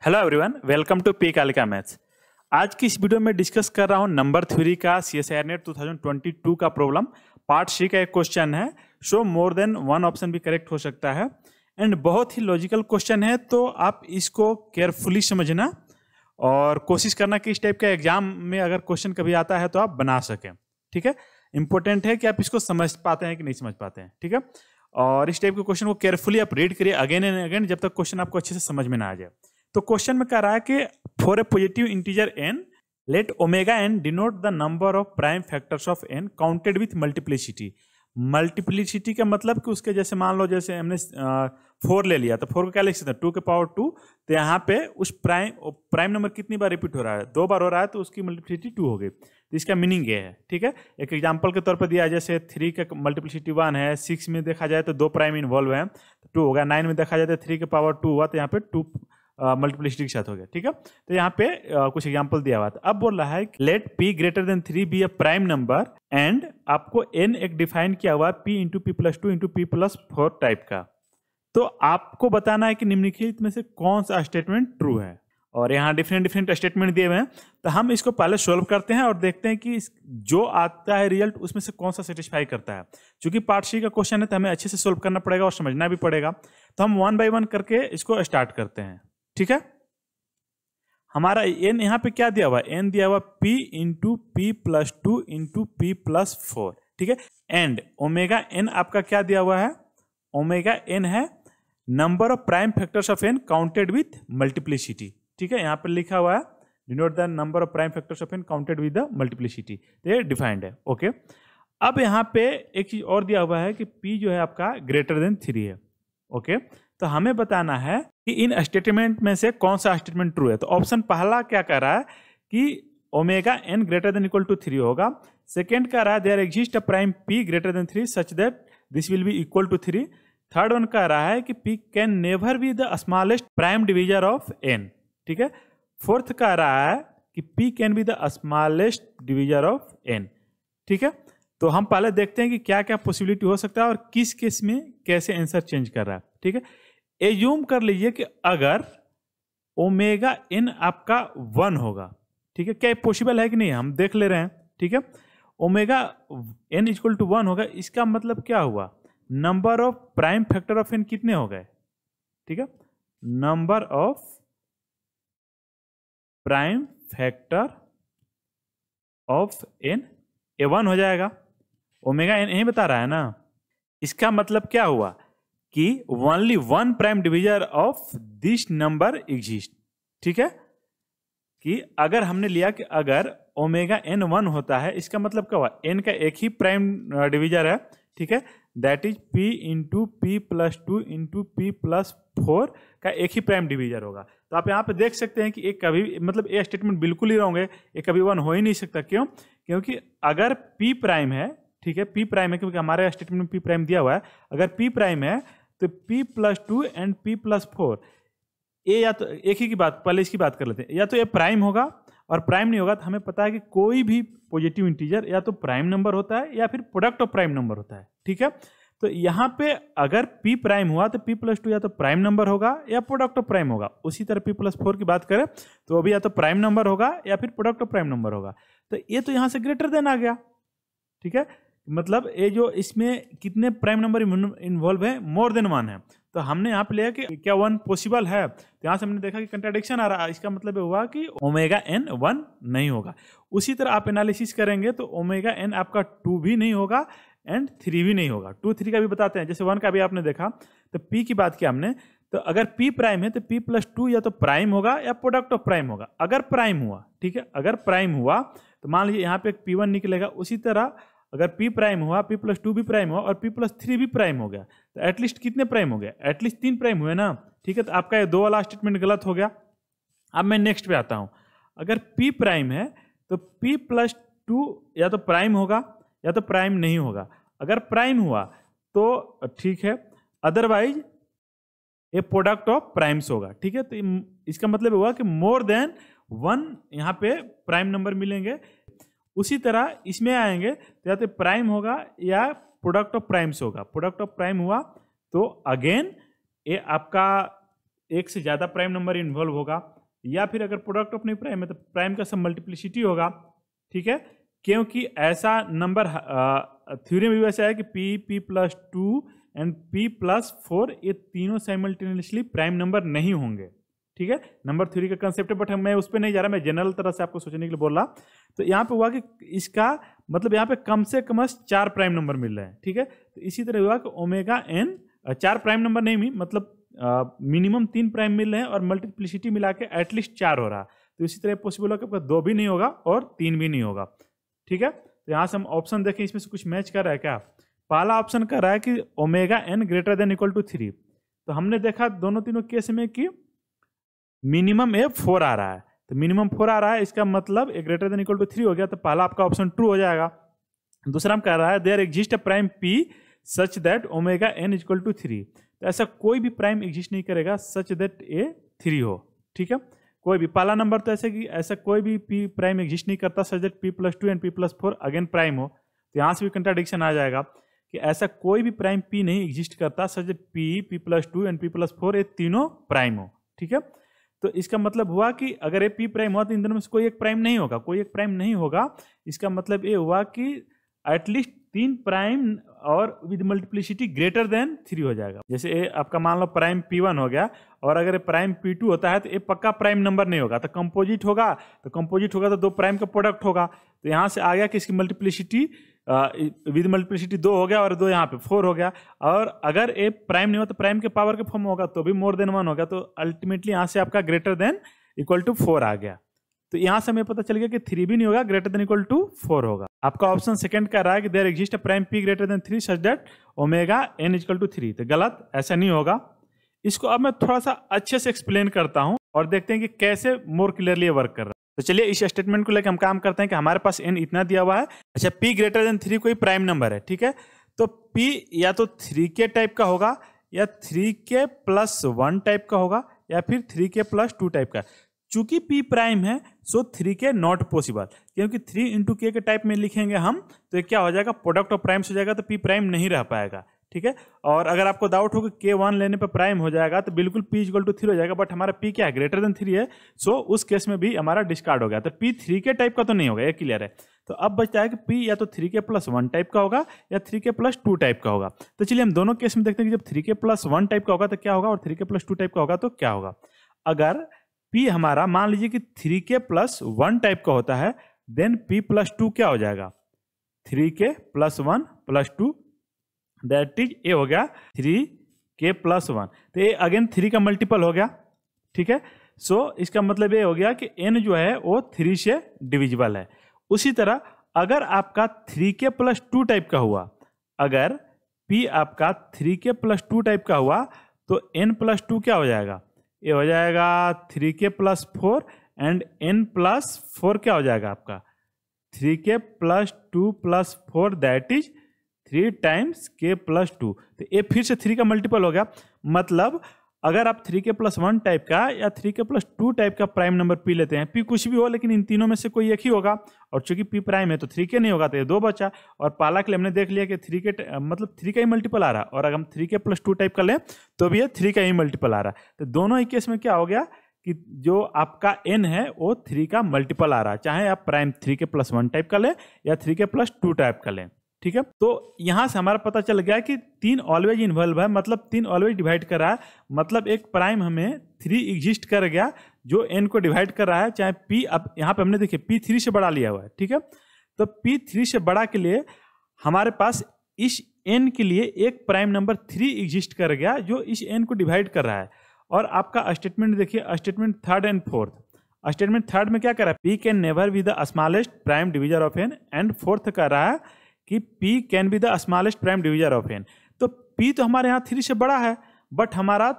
Hello everyone, welcome to P Kalika maths. आज की इस वीडियो में डिस्कस कर रहा हूं नंबर 3 का CSIR नेट 2022 का प्रॉब्लम। पार्ट सी का एक क्वेश्चन है, show more than one option भी करेक्ट हो सकता है एंड बहुत ही लॉजिकल क्वेश्चन है, तो आप इसको केयरफुली समझना और कोशिश करना कि इस टाइप का एग्जाम में अगर क्वेश्चन कभी आता है तो आप बना सकें। ठीक है, इंपॉर्टेंट है कि आप इसको समझ पाते हैं कि नहीं समझ पाते हैं। ठीक है, और इस टाइप के क्वेश्चन को केयरफुली आप रीड करिए अगेन एंड अगेन जब तक क्वेश्चन आपको अच्छे से समझ में ना आ जाए। तो क्वेश्चन में कह रहा है कि for a positive integer n let omega n denote the number of prime factors of n counted with multiplicity. Multiplicity का मतलब कि उसके जैसे मान लो जैसे हमने 4 ले लिया तो 4 को क्या लिख सकते हैं 2 के पावर 2। तो यहाँ पे उस प्राइम नंबर कितनी बार रिपीट हो रहा है, 2 बार हो रहा है, तो उसकी मल्टीप्लिसिटी 2 हो गई। तो इसका मीनिंग ये है। ठीक है, एक एग्जाम्पल के तौर पर दिया है, जैसे 3 का मल्टीप्लिसिटी 1 है, 6 में देखा जाए तो 2 प्राइम इन्वॉल्व है तो 2 होगा, 9 में देखा जाए तो 3 के पावर 2 हुआ तो यहाँ पे 2 मल्टीप्लिसिटी के साथ हो गया। ठीक है, तो यहाँ पे कुछ एग्जांपल दिया हुआ था। अब बोल रहा है let p greater than 3 be a prime number and आपको n एक डिफाइन किया हुआ p into p plus 2 into p plus 4 type का। तो आपको बताना है कि निम्नलिखित में से कौन सा स्टेटमेंट ट्रू है, और यहाँ डिफरेंट स्टेटमेंट दिए हुए हैं। तो हम इसको पहले सोल्व करते हैं और देखते हैं कि जो आता है रिजल्ट उसमें से कौन सा सेटिस्फाई करता है। क्योंकि पार्ट सी का क्वेश्चन है तो हमें अच्छे से सोल्व करना पड़ेगा और समझना भी पड़ेगा। तो हम 1 बाय 1 करके इसको स्टार्ट करते हैं। ठीक है, हमारा n यहाँ पे क्या दिया हुआ है, n दिया हुआ p into p plus 2 into p plus 4। ठीक है, एंड ओमेगा n आपका क्या दिया हुआ है, ओमेगा n है number of prime factors of n counted with multiplicity. ठीक है, यहाँ पे लिखा हुआ है denote the number of prime factors of n counted with the multiplicity. तो ये डिफाइंड है। ओके, अब यहाँ पे एक चीज और दिया हुआ है कि p जो है आपका ग्रेटर देन 3 है। ओके, तो हमें बताना है कि इन स्टेटमेंट में से कौन सा स्टेटमेंट ट्रू है। तो ऑप्शन पहला क्या कह रहा है कि omega n greater than equal to 3 होगा। सेकेंड कह रहा है there exist a prime p greater than 3 such that this will be equal to 3। Third one कह रहा है कि p can never be the smallest prime divisor of n। ठीक है, फोर्थ कह रहा है कि p can be the smallest divisor of n। ठीक है, तो हम पहले देखते हैं कि क्या क्या पॉसिबिलिटी हो सकता है और किस केस में कैसे आंसर चेंज कर रहा है। ठीक है, एज्यूम कर लीजिए कि अगर ओमेगा n आपका 1 होगा। ठीक है, क्या पॉसिबल है कि नहीं हम देख ले रहे हैं। ठीक है, ओमेगा n इक्वल टू 1 होगा, इसका मतलब क्या हुआ, number of prime factor of n कितने हो गए। ठीक है, number of prime factor of n ये 1 हो जाएगा। ओमेगा n यही बता रहा है ना, इसका मतलब क्या हुआ कि only one prime divisor of this number exist. ठीक है, कि अगर हमने लिया कि अगर ओमेगा n 1 होता है, इसका मतलब क्या हुआ, n का एक ही प्राइम डिविजर है। ठीक है, that is p into p plus 2 into p plus 4 का एक ही प्राइम डिविजर होगा। तो आप यहाँ पे देख सकते हैं कि एक कभी मतलब ये स्टेटमेंट बिल्कुल ही रॉन्ग है, ये कभी 1 हो ही नहीं सकता। क्यों, क्योंकि अगर p प्राइम है, ठीक है, p प्राइम है, क्योंकि हमारे स्टेटमेंट में p प्राइम दिया हुआ है, अगर p प्राइम है तो p plus 2 and p plus 4 ये या तो एक ही की बात, पहले इसकी बात कर लेते हैं, या तो ये प्राइम होगा, और प्राइम नहीं होगा तो हमें पता है कि कोई भी पॉजिटिव इंटीजर या तो प्राइम नंबर होता है या फिर प्रोडक्ट ऑफ प्राइम नंबर होता है। ठीक है, तो यहाँ पे अगर p प्राइम हुआ तो p प्लस 2 या तो प्राइम नंबर होगा या प्रोडक्ट ऑफ प्राइम होगा। उसी तरह p प्लस 4 की बात करें तो वो भी या तो प्राइम नंबर होगा या फिर प्रोडक्ट ऑफ प्राइम नंबर होगा। तो ये तो यहाँ से ग्रेटर देन आ गया। ठीक है, मतलब ये जो इसमें कितने प्राइम नंबर इन्वॉल्व है, मोर देन 1 है। तो हमने यहाँ पे लिया कि क्या 1 पॉसिबल है, तो यहाँ से हमने देखा कि कंट्राडिक्शन आ रहा है। इसका मतलब ये हुआ कि ओमेगा n 1 नहीं होगा। उसी तरह आप एनालिसिस करेंगे तो ओमेगा n आपका 2 भी नहीं होगा एंड 3 भी नहीं होगा। 2 3 का भी बताते हैं, जैसे 1 का भी आपने देखा। तो p की बात किया हमने, तो अगर p प्राइम है तो p प्लस 2 या तो प्राइम होगा या प्रोडक्ट ऑफ प्राइम होगा। अगर प्राइम हुआ, ठीक है, अगर प्राइम हुआ तो मान लीजिए यहाँ पे एक p1 निकलेगा। उसी तरह अगर p प्राइम हुआ, p प्लस 2 भी प्राइम हुआ और p प्लस 3 भी प्राइम हो गया, तो एटलीस्ट कितने प्राइम हो गए, एटलीस्ट 3 प्राइम हुए ना। ठीक है, तो आपका ये 2 वाला स्टेटमेंट गलत हो गया। अब मैं नेक्स्ट पे आता हूँ। अगर p प्राइम है तो p प्लस 2 या तो प्राइम होगा या तो प्राइम नहीं होगा। अगर प्राइम हुआ तो ठीक है, अदरवाइज ये प्रोडक्ट ऑफ प्राइम्स होगा। ठीक है, तो इसका मतलब हुआ कि मोर देन 1 यहाँ पे प्राइम नंबर मिलेंगे। उसी तरह इसमें आएंगे तो या तो प्राइम होगा या प्रोडक्ट ऑफ प्राइम्स होगा। प्रोडक्ट ऑफ प्राइम हुआ तो अगेन ये आपका एक से ज़्यादा प्राइम नंबर इन्वॉल्व होगा। या फिर अगर प्रोडक्ट ऑफ न्यू प्राइम है तो प्राइम का सब मल्टीप्लिसिटी होगा, ठीक है, क्योंकि ऐसा नंबर थ्योरम भी वैसे है कि p plus 2 and p plus 4 ये तीनों साइमल्टेनियसली प्राइम नंबर नहीं होंगे, ठीक है। नंबर थ्योरी का कंसेप्ट है, बट मैं उस पर नहीं जा रहा, मैं जनरल तरह से आपको सोचने के लिए बोल रहा। तो यहाँ पे हुआ कि इसका मतलब यहाँ पे कम से कम 4 प्राइम नंबर मिल रहे हैं, ठीक है। तो इसी तरह हुआ कि ओमेगा n 4 प्राइम नंबर नहीं मिल, मतलब मिनिमम 3 प्राइम मिल रहे हैं और मल्टीप्लिसिटी मिला के एटलीस्ट 4 हो रहा। तो इसी तरह पॉसिबल होगा कि 2 भी नहीं होगा और 3 भी नहीं होगा, ठीक है। तो यहाँ से हम ऑप्शन देखें, इसमें से कुछ मैच कर रहा है क्या। पहला ऑप्शन कर रहा है कि omega n greater than equal to 3। तो हमने देखा दोनों तीनों केस में कि मिनिमम 4 आ रहा है, तो मिनिमम 4 आ रहा है, इसका मतलब ए ग्रेटर देन इक्वल टू 3 हो गया। तो पहला आपका ऑप्शन ट्रू हो जाएगा। दूसरा हम कह रहा है there exist a prime p such that omega n equal to 3। तो ऐसा कोई भी प्राइम एग्जिस्ट नहीं करेगा सच दैट ए 3 हो, ठीक है। कोई भी पहला नंबर तो ऐसे कि ऐसा कोई भी p प्राइम एग्जिस्ट नहीं करता such that p plus 2 and p plus 4 again prime हो। तो यहाँ से भी कंट्राडिक्शन आ जाएगा कि ऐसा कोई भी प्राइम p नहीं एग्जिस्ट करता such that p plus 2 and p plus 4 ये तीनों प्राइम हो, ठीक है। तो इसका मतलब हुआ कि अगर ये p प्राइम हुआ तो इन दोनों में से कोई एक प्राइम नहीं होगा, कोई एक प्राइम नहीं होगा। इसका मतलब ये हुआ कि एटलीस्ट 3 प्राइम और विद मल्टीप्लिसिटी ग्रेटर देन 3 हो जाएगा। जैसे ये आपका मान लो प्राइम p1 हो गया और अगर ये प्राइम p2 होता है तो ये पक्का प्राइम नंबर नहीं होगा, तो कंपोजिट होगा, तो 2 प्राइम का प्रोडक्ट होगा। तो यहाँ से आ गया कि इसकी मल्टीप्लिसिटी विद मल्टीप्लिसिटी 2 हो गया और 2 यहाँ पे 4 हो गया। और अगर ए प्राइम नहीं हो तो प्राइम के पावर के फॉर्म होगा तो भी मोर देन 1 हो गया। तो अल्टीमेटली यहाँ से आपका ग्रेटर देन इक्वल टू 4 आ गया। तो यहाँ से हमें पता चल गया कि 3 भी नहीं होगा, ग्रेटर देन इक्वल टू 4 होगा। आपका ऑप्शन सेकंड कह रहा है कि there exist a prime p greater than 3 such that omega n equal to 3। तो गलत, ऐसा नहीं होगा। इसको अब मैं थोड़ा सा अच्छे से एक्सप्लेन करता हूँ और देखते हैं कि कैसे मोर क्लियरली वर्क कर रहा है। तो चलिए इस स्टेटमेंट को लेकर हम काम करते हैं कि हमारे पास n इतना दिया हुआ है। अच्छा, p ग्रेटर देन 3 कोई प्राइम नंबर है, ठीक है। तो p या तो 3k टाइप का होगा या 3k प्लस 1 टाइप का होगा या फिर 3k प्लस 2 टाइप का। चूंकि p प्राइम है सो 3k नॉट पॉसिबल, क्योंकि 3 इंटू k के टाइप में लिखेंगे हम तो ये क्या हो जाएगा, प्रोडक्ट ऑफ प्राइम्स हो जाएगा, तो p प्राइम नहीं रह पाएगा, ठीक है। और अगर आपको डाउट हो कि k1 लेने पर प्राइम हो जाएगा तो बिल्कुल p इक्वल टू 3 हो जाएगा, बट हमारा p क्या है, ग्रेटर देन 3 है, सो उस केस में भी हमारा डिस्कार्ड हो गया। तो p 3k टाइप का तो नहीं होगा, ये क्लियर है। तो अब बचता है कि p या तो 3k प्लस 1 टाइप का होगा या 3k प्लस 2 टाइप का होगा। तो चलिए हम दोनों केस में देखते हैं कि जब 3k प्लस 1 टाइप का होगा तो क्या होगा और 3k प्लस 2 टाइप का होगा तो क्या होगा। अगर p हमारा मान लीजिए कि 3k प्लस 1 टाइप का होता है, देन p प्लस 2 क्या हो जाएगा, 3k plus 1 plus 2, that is a हो गया 3k प्लस 1। तो ये अगेन 3 का मल्टीपल हो गया, ठीक है। सो इसका मतलब ये हो गया कि n जो है वो 3 से डिविजिबल है। उसी तरह अगर आपका 3k प्लस 2 टाइप का हुआ, अगर p आपका 3k प्लस 2 टाइप का हुआ तो n प्लस 2 क्या हो जाएगा, ये हो जाएगा 3k plus 4 and n plus 4 क्या हो जाएगा आपका 3k plus 2 plus 4, that is 3 times k plus 2। तो ये फिर से 3 का मल्टीपल हो गया। मतलब अगर आप 3k प्लस 1 टाइप का या 3k प्लस 2 टाइप का प्राइम नंबर p लेते हैं, p कुछ भी हो लेकिन इन तीनों में से कोई एक ही होगा, और चूंकि p प्राइम है तो 3k नहीं होगा, तो ये 2 बचा। और पहला के लिए हमने देख लिया कि 3k मतलब 3 का ही मल्टीपल आ रहा है, और अगर हम 3k प्लस 2 टाइप का लें तो भी ये 3 का ही मल्टीपल आ रहा है। तो दोनों ही केस में क्या हो गया कि जो आपका n है वो 3 का मल्टीपल आ रहा है, चाहे आप प्राइम 3k प्लस 1 टाइप का लें या 3k प्लस 2 टाइप का लें, ठीक है। तो यहां से हमारा पता चल गया कि 3 ऑलवेज इन्वॉल्व है, मतलब 3 ऑलवेज डिवाइड कर रहा है, मतलब एक प्राइम हमें 3 एग्जिस्ट कर गया जो n को डिवाइड कर रहा है, चाहे p, अब यहाँ पे हमने देखिए p 3 से बड़ा लिया हुआ है, ठीक है। तो p 3 से बड़ा के लिए हमारे पास इस n के लिए एक प्राइम नंबर 3 एग्जिस्ट कर गया जो इस n को डिवाइड कर रहा है। और आपका स्टेटमेंट देखिए, statement third and fourth. Statement third में क्या कर रहा है, p can never be the smallest prime divisor of n, and fourth कर रहा है कि p can be the smallest prime divisor of n। तो p तो हमारे यहाँ 3 से बड़ा है, बट हमारा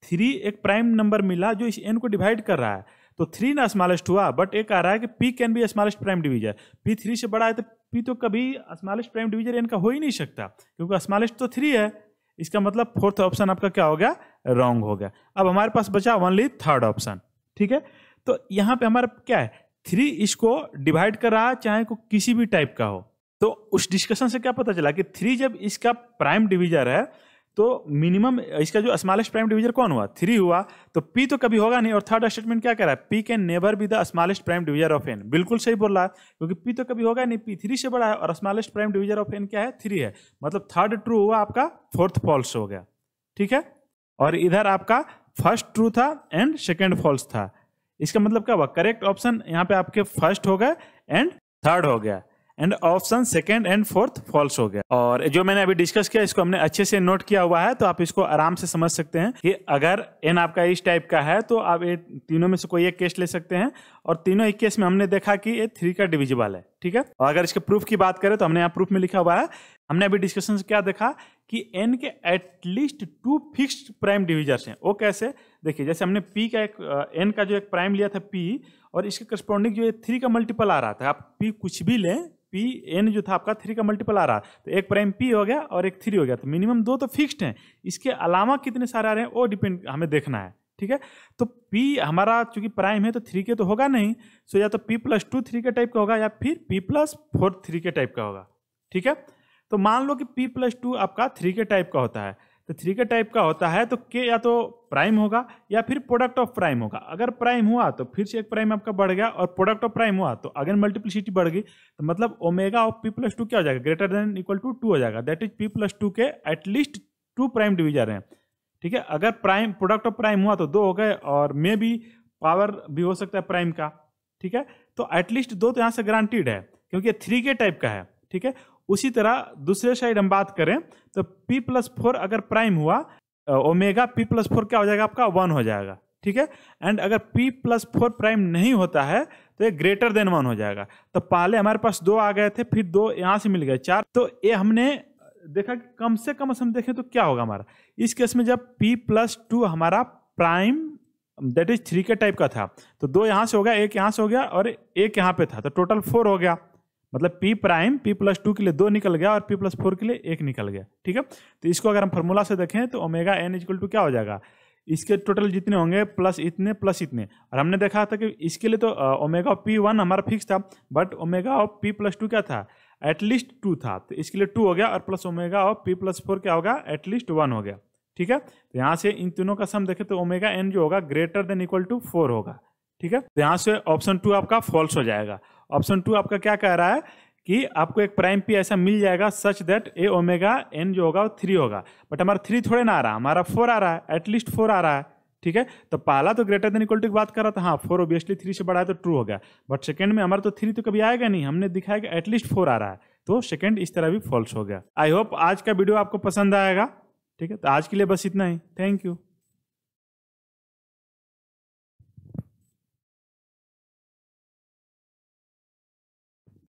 3 एक प्राइम नंबर मिला जो इस n को डिवाइड कर रहा है, तो 3 ना स्मॉलेस्ट हुआ, बट एक आ रहा है कि p can B smallest prime divisor. p 3 से बड़ा है तो p तो कभी स्मॉलेस्ट प्राइम डिविजर n का हो ही नहीं सकता, क्योंकि स्मॉलेस्ट तो 3 है। इसका मतलब फोर्थ ऑप्शन आपका क्या हो गया, रॉन्ग हो गया। अब हमारे पास बचा ओनली थर्ड ऑप्शन, ठीक है। तो यहाँ पे हमारा क्या है, 3 इसको डिवाइड कर रहा है चाहे को किसी भी टाइप का हो। तो उस डिस्कशन से क्या पता चला कि 3 जब इसका प्राइम डिविजर है तो मिनिमम इसका जो स्मॉलेस्ट प्राइम डिवीजर कौन हुआ, 3 हुआ, तो P तो कभी होगा नहीं। और थर्ड स्टेटमेंट क्या कह रहा है, P can never be the smallest prime divisor of n। बिल्कुल सही बोल रहा है, क्योंकि P तो कभी होगा नहीं, P 3 से बड़ा है और smallest prime divisor of n क्या है, 3 है। मतलब थर्ड ट्रू हुआ आपका, फोर्थ फॉल्स हो गया, ठीक है। और इधर आपका फर्स्ट ट्रू था एंड सेकेंड फॉल्स था। इसका मतलब क्या हुआ, करेक्ट ऑप्शन यहाँ पे आपके फर्स्ट हो गए एंड थर्ड हो गया, and option second and fourth false हो गया। और जो मैंने अभी डिस्कस किया इसको हमने अच्छे से नोट किया हुआ है, तो आप इसको आराम से समझ सकते हैं कि अगर n आपका इस टाइप का है तो आप ये तीनों में से कोई एक केस ले सकते हैं, और तीनों एक केस में हमने देखा कि ये 3 का डिविजिबल है, ठीक है। और अगर इसके प्रूफ की बात करें तो हमने यहाँ प्रूफ में लिखा हुआ है, हमने अभी डिस्कशन से क्या देखा कि n के एटलीस्ट 2 फिक्स्ड प्राइम डिविजर्स हैं। वो कैसे, देखिए जैसे हमने p का एक n का जो एक प्राइम लिया था p, और इसके करस्पॉन्डिंग जो 3 का मल्टीपल आ रहा था, आप p कुछ भी लें, p n जो था आपका 3 का मल्टीपल आ रहा, तो एक प्राइम p हो गया और एक 3 हो गया, तो मिनिमम 2 तो फिक्स्ड हैं। इसके अलावा कितने सारे आ रहे हैं वो डिपेंड हमें देखना है, ठीक है। तो p हमारा चूंकि प्राइम है तो 3 के तो होगा नहीं, सो या तो p + 2 3 के टाइप का होगा, या फिर p + 4 3 के टाइप का होगा, ठीक है। तो मान लो कि p + 2 आपका 3 के टाइप का होता है, तो 3 के टाइप का होता है तो k या तो प्राइम होगा या फिर प्रोडक्ट ऑफ प्राइम होगा। अगर प्राइम हुआ तो फिर से एक प्राइम आपका बढ़ गया, और प्रोडक्ट ऑफ प्राइम हुआ तो अगेन मल्टीप्लिसिटी बढ़ गई, तो मतलब ओमेगा ऑफ p + 2 क्या हो जाएगा, ग्रेटर देन इक्वल टू 2 हो जाएगा। दैट इज p + 2 के एटलीस्ट 2 प्राइम डिवीजर हैं, ठीक है। अगर प्राइम प्रोडक्ट ऑफ प्राइम हुआ तो 2 हो गए, और मे भी पावर भी हो सकता है प्राइम का, ठीक है। तो एटलीस्ट 2 तो यहाँ से गारंटीड है, क्योंकि 3 के टाइप का है, ठीक है। उसी तरह दूसरे साइड हम बात करें तो p + 4 अगर प्राइम हुआ, ओमेगा p + 4 क्या हो जाएगा आपका, 1 हो जाएगा, ठीक है। एंड अगर p + 4 प्राइम नहीं होता है तो ये ग्रेटर देन 1 हो जाएगा। तो पहले हमारे पास 2 आ गए थे, फिर 2 यहाँ से मिल गए 4, तो ये हमने देखा कि कम से कम हम देखें तो क्या होगा हमारा इस केस में, जब p + 2 हमारा प्राइम दैट इज 3 के टाइप का था, तो 2 यहाँ से हो गया, 1 यहाँ से हो गया और 1 यहाँ पे था, तो टोटल 4 हो गया। मतलब p प्राइम p + 2 के लिए 2 निकल गया और p + 4 के लिए 1 निकल गया, ठीक है। तो इसको अगर हम फार्मूला से देखें तो ओमेगा n = क्या हो जाएगा, इसके टोटल जितने होंगे प्लस इतने, और हमने देखा था कि इसके लिए तो ओमेगा p1 हमारा फिक्स था, बट ओमेगा ऑफ p + 2 क्या था, एटलीस्ट 2 था, तो इसके लिए 2 हो गया, और प्लस ओमेगा ऑफ p + 4 क्या होगा, एटलीस्ट 1 हो गया, ठीक है। तो यहाँ से इन तीनों का सम देखें तो ओमेगा n जो होगा ग्रेटर देन इक्वल टू 4 होगा, ठीक है। तो यहाँ से ऑप्शन 2 आपका फॉल्स हो जाएगा। ऑप्शन 2 आपका क्या कह रहा है कि आपको एक प्राइम p ऐसा मिल जाएगा such that A omega n जो होगा वो 3 होगा, बट हमारा 3 थोड़े ना आ रहा, हमारा 4 आ रहा है, एटलीस्ट 4 आ रहा है, ठीक है। तो पहला तो ग्रेटर देन इक्वल टू की बात कर रहा था, हाँ 4 ऑब्वियसली 3 से बड़ा है तो ट्रू हो गया, बट सेकंड में हमारा तो 3 तो कभी आएगा नहीं, हमने दिखाया कि एटलीस्ट 4 आ रहा है, तो सेकंड इस तरह भी फॉल्स हो गया। आई होप आज का वीडियो आपको पसंद आएगा, ठीक है। तो आज के लिए बस इतना ही, थैंक यू।